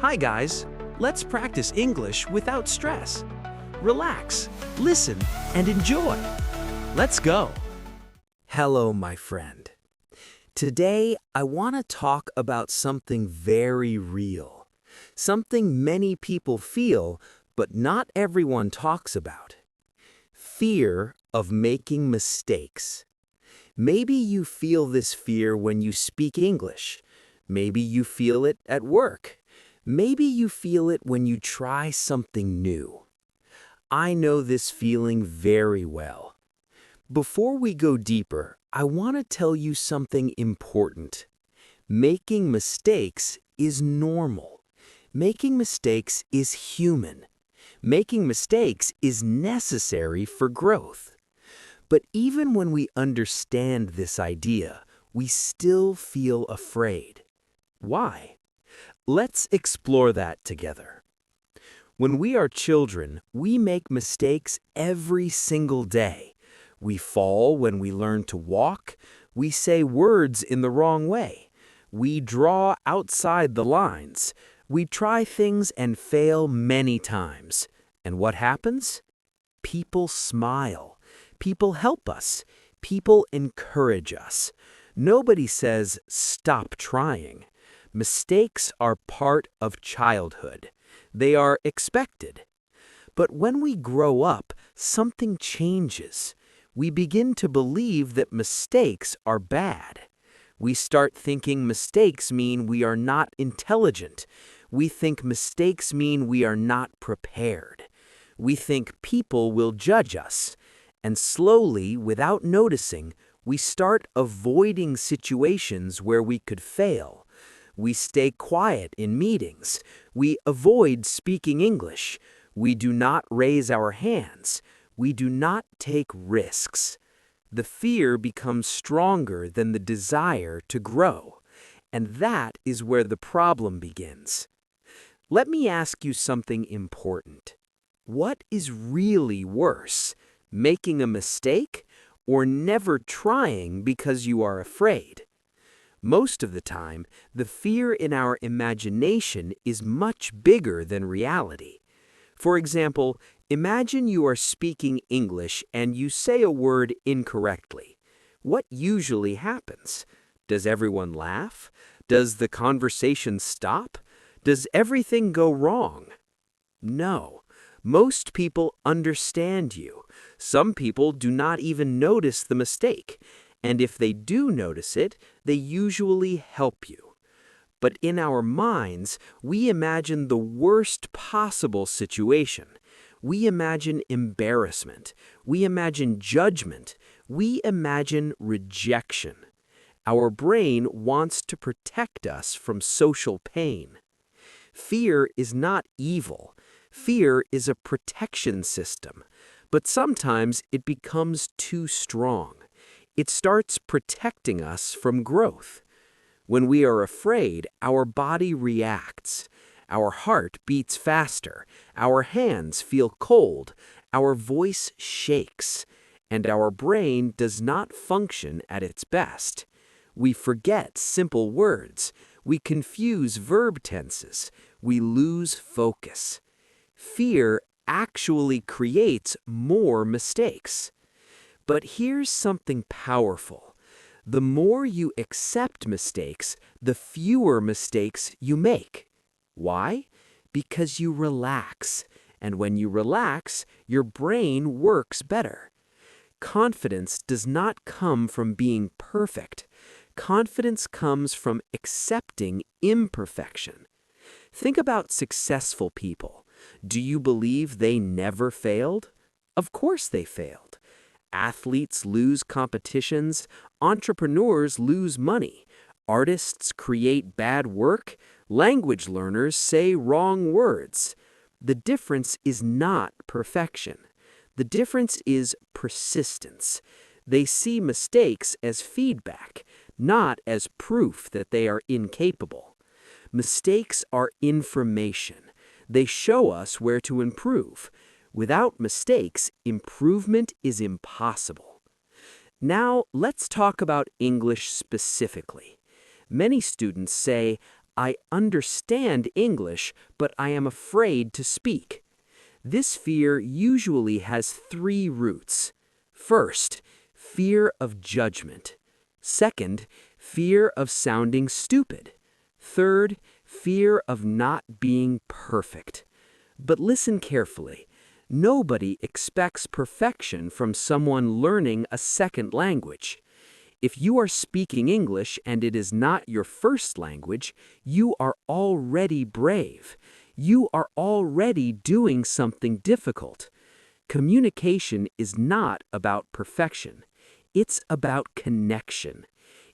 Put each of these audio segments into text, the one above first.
Hi guys, let's practice English without stress. Relax, listen, and enjoy. Let's go. Hello, my friend. Today, I want to talk about something very real. Something many people feel, but not everyone talks about. Fear of making mistakes. Maybe you feel this fear when you speak English. Maybe you feel it at work. Maybe you feel it when you try something new. I know this feeling very well. Before we go deeper, I want to tell you something important. Making mistakes is normal. Making mistakes is human. Making mistakes is necessary for growth. But even when we understand this idea, we still feel afraid. Why? Let's explore that together. When we are children, we make mistakes every single day. We fall when we learn to walk. We say words in the wrong way. We draw outside the lines. We try things and fail many times. And what happens? People smile. People help us. People encourage us. Nobody says, "Stop trying." Mistakes are part of childhood. They are expected. But when we grow up, something changes. We begin to believe that mistakes are bad. We start thinking mistakes mean we are not intelligent. We think mistakes mean we are not prepared. We think people will judge us. And slowly, without noticing, we start avoiding situations where we could fail. We stay quiet in meetings. We avoid speaking English. We do not raise our hands. We do not take risks. The fear becomes stronger than the desire to grow. And that is where the problem begins. Let me ask you something important. What is really worse, making a mistake or never trying because you are afraid? Most of the time, the fear in our imagination is much bigger than reality. For example, imagine you are speaking English and you say a word incorrectly. What usually happens? Does everyone laugh? Does the conversation stop? Does everything go wrong? No. Most people understand you. Some people do not even notice the mistake. And if they do notice it, they usually help you. But in our minds, we imagine the worst possible situation. We imagine embarrassment. We imagine judgment. We imagine rejection. Our brain wants to protect us from social pain. Fear is not evil. Fear is a protection system. But sometimes it becomes too strong. It starts protecting us from growth. When we are afraid, our body reacts. Our heart beats faster. Our hands feel cold. Our voice shakes. And our brain does not function at its best. We forget simple words. We confuse verb tenses. We lose focus. Fear actually creates more mistakes. But here's something powerful. The more you accept mistakes, the fewer mistakes you make. Why? Because you relax. And when you relax, your brain works better. Confidence does not come from being perfect. Confidence comes from accepting imperfection. Think about successful people. Do you believe they never failed? Of course they failed. Athletes lose competitions. Entrepreneurs lose money. Artists create bad work. Language learners say wrong words. The difference is not perfection. The difference is persistence. They see mistakes as feedback, not as proof that they are incapable. Mistakes are information. They show us where to improve. Without mistakes, improvement is impossible. Now, let's talk about English specifically. Many students say, I understand English, but I am afraid to speak. This fear usually has three roots. First, fear of judgment. Second, fear of sounding stupid. Third, fear of not being perfect. But listen carefully. Nobody expects perfection from someone learning a second language. If you are speaking English and it is not your first language, you are already brave. You are already doing something difficult. Communication is not about perfection. It's about connection.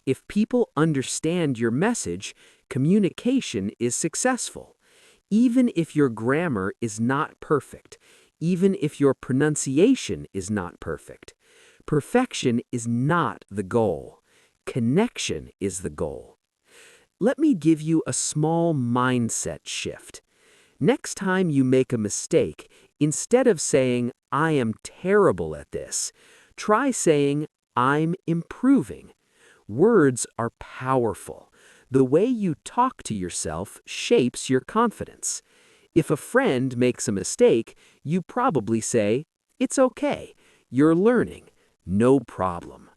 If people understand your message, communication is successful. Even if your grammar is not perfect, even if your pronunciation is not perfect. Perfection is not the goal. Connection is the goal. Let me give you a small mindset shift. Next time you make a mistake, instead of saying, "I am terrible at this," try saying, "I'm improving." Words are powerful. The way you talk to yourself shapes your confidence. If a friend makes a mistake, you probably say, "It's okay. You're learning. No problem."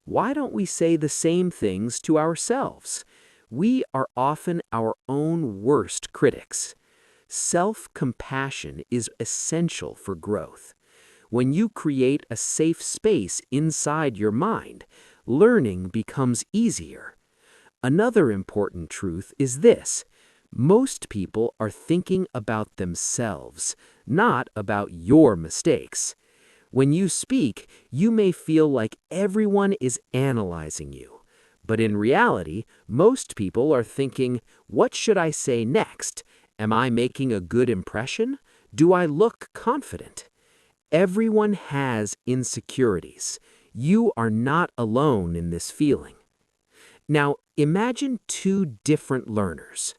Why don't we say the same things to ourselves? We are often our own worst critics. Self-compassion is essential for growth. When you create a safe space inside your mind, learning becomes easier. Another important truth is this: most people are thinking about themselves, not about your mistakes. When you speak, you may feel like everyone is analyzing you. But in reality, most people are thinking, "What should I say next? Am I making a good impression? Do I look confident?" Everyone has insecurities. You are not alone in this feeling. Now, imagine two different learners.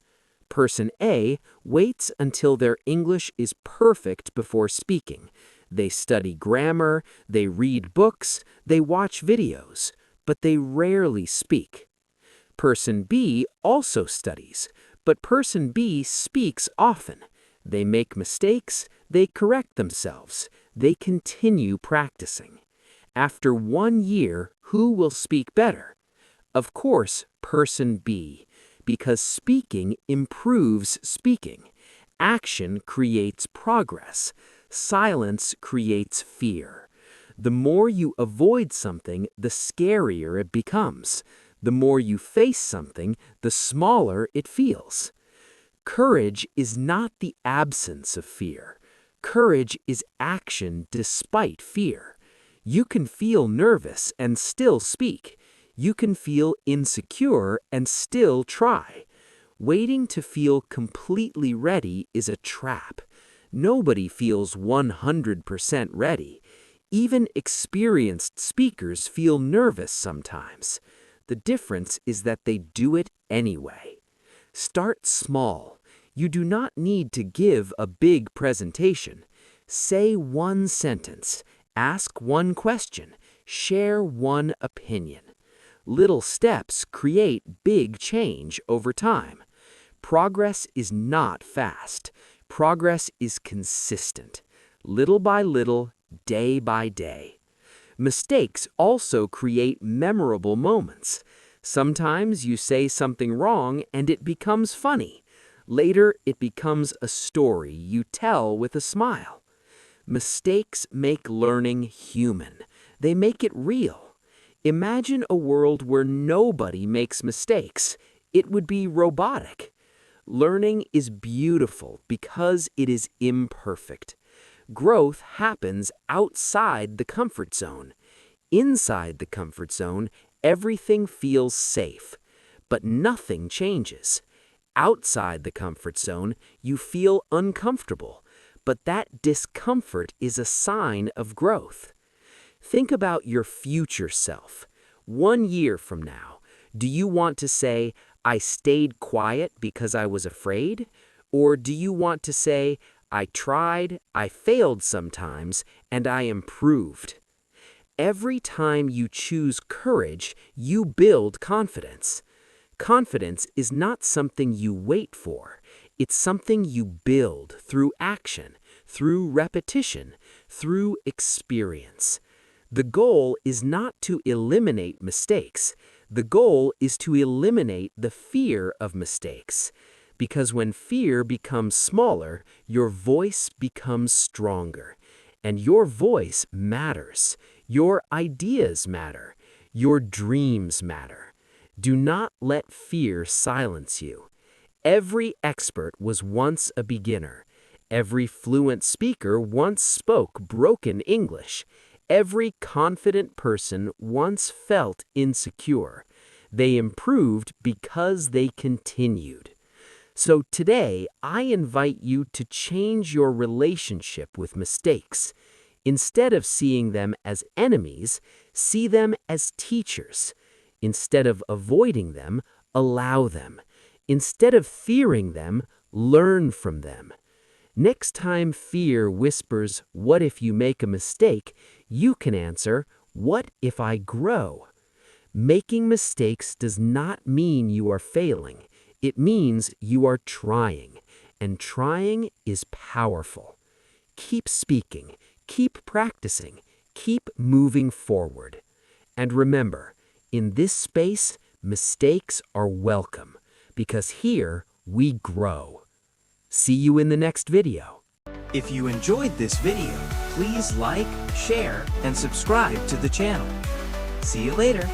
Person A waits until their English is perfect before speaking. They study grammar, they read books, they watch videos, but they rarely speak. Person B also studies, but person B speaks often. They make mistakes, they correct themselves, they continue practicing. After 1 year, who will speak better? Of course, person B, because speaking improves speaking. Action creates progress. Silence creates fear. The more you avoid something, the scarier it becomes. The more you face something, the smaller it feels. Courage is not the absence of fear. Courage is action despite fear. You can feel nervous and still speak. You can feel insecure and still try. Waiting to feel completely ready is a trap. Nobody feels 100% ready. Even experienced speakers feel nervous sometimes. The difference is that they do it anyway. Start small. You do not need to give a big presentation. Say one sentence. Ask one question. Share one opinion. Little steps create big change over time. Progress is not fast. Progress is consistent. Little by little, day by day. Mistakes also create memorable moments. Sometimes you say something wrong and it becomes funny. Later, it becomes a story you tell with a smile. Mistakes make learning human. They make it real. Imagine a world where nobody makes mistakes. It would be robotic. Learning is beautiful because it is imperfect. Growth happens outside the comfort zone. Inside the comfort zone, everything feels safe, but nothing changes. Outside the comfort zone, you feel uncomfortable, but that discomfort is a sign of growth. Think about your future self. 1 year from now, do you want to say, "I stayed quiet because I was afraid"? Or do you want to say, "I tried, I failed sometimes, and I improved"? Every time you choose courage, you build confidence. Confidence is not something you wait for. It's something you build through action, through repetition, through experience. The goal is not to eliminate mistakes. The goal is to eliminate the fear of mistakes. Because when fear becomes smaller, your voice becomes stronger. And your voice matters. Your ideas matter. Your dreams matter. Do not let fear silence you. Every expert was once a beginner. Every fluent speaker once spoke broken English. Every confident person once felt insecure. They improved because they continued. So today, I invite you to change your relationship with mistakes. Instead of seeing them as enemies, see them as teachers. Instead of avoiding them, allow them. Instead of fearing them, learn from them. Next time fear whispers, "What if you make a mistake?" you can answer, "What if I grow?" Making mistakes does not mean you are failing. It means you are trying, and trying is powerful. Keep speaking, keep practicing, keep moving forward. And remember, in this space, mistakes are welcome, because here we grow. See you in the next video. If you enjoyed this video, please like, share, and subscribe to the channel. See you later.